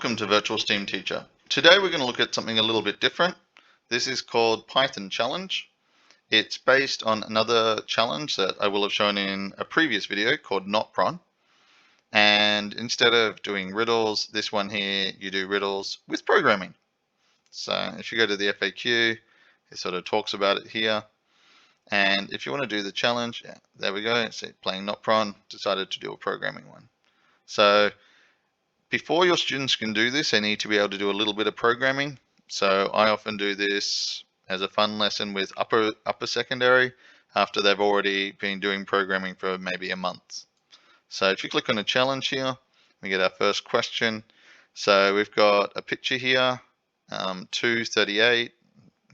Welcome to Virtual STEAM Teacher. Today we're going to look at something a little bit different. This is called Python Challenge. It's based on another challenge that I will have shown in a previous video called NotPron. And instead of doing riddles, this one here, you do riddles with programming. So if you go to the FAQ, it sort of talks about it here. And if you want to do the challenge, yeah, there we go. It's playing NotPron, decided to do a programming one. So before your students can do this, they need to be able to do a little bit of programming. So I often do this as a fun lesson with upper secondary after they've already been doing programming for maybe a month. So if you click on a challenge here, we get our first question. So we've got a picture here, 238,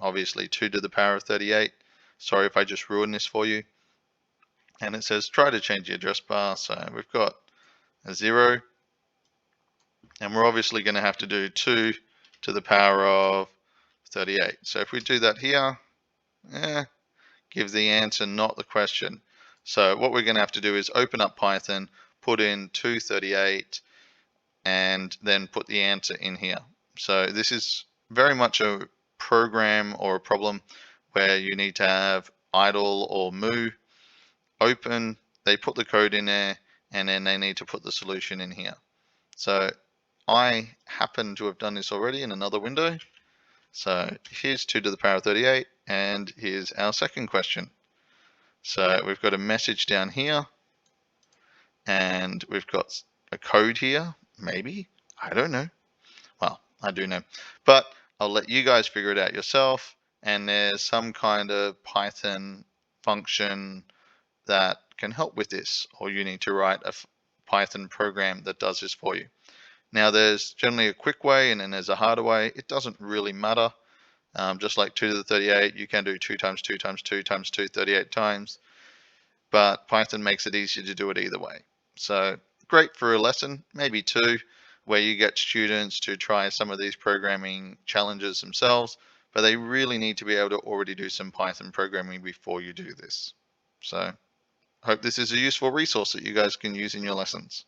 obviously 2 to the power of 38. Sorry if I just ruined this for you. And it says try to change the address bar. So we've got a 0. And we're obviously going to have to do 2 to the power of 38. So if we do that here, give the answer, not the question. So what we're going to have to do is open up Python, put in 238, and then put the answer in here. So this is very much a program or a problem where you need to have idle or moo open. They put the code in there, and then they need to put the solution in here. So I happen to have done this already in another window. So here's 2 to the power of 38, and here's our second question. So we've got a message down here, and we've got a code here, maybe, I don't know. Well, I do know, but I'll let you guys figure it out yourself. And there's some kind of Python function that can help with this, or you need to write a Python program that does this for you. Now there's generally a quick way and then there's a harder way. It doesn't really matter. Just like 2 to the 38, you can do 2 times 2 times 2 times 2, 38 times. But Python makes it easier to do it either way. So great for a lesson, maybe 2, where you get students to try some of these programming challenges themselves, but they really need to be able to already do some Python programming before you do this. So hope this is a useful resource that you guys can use in your lessons.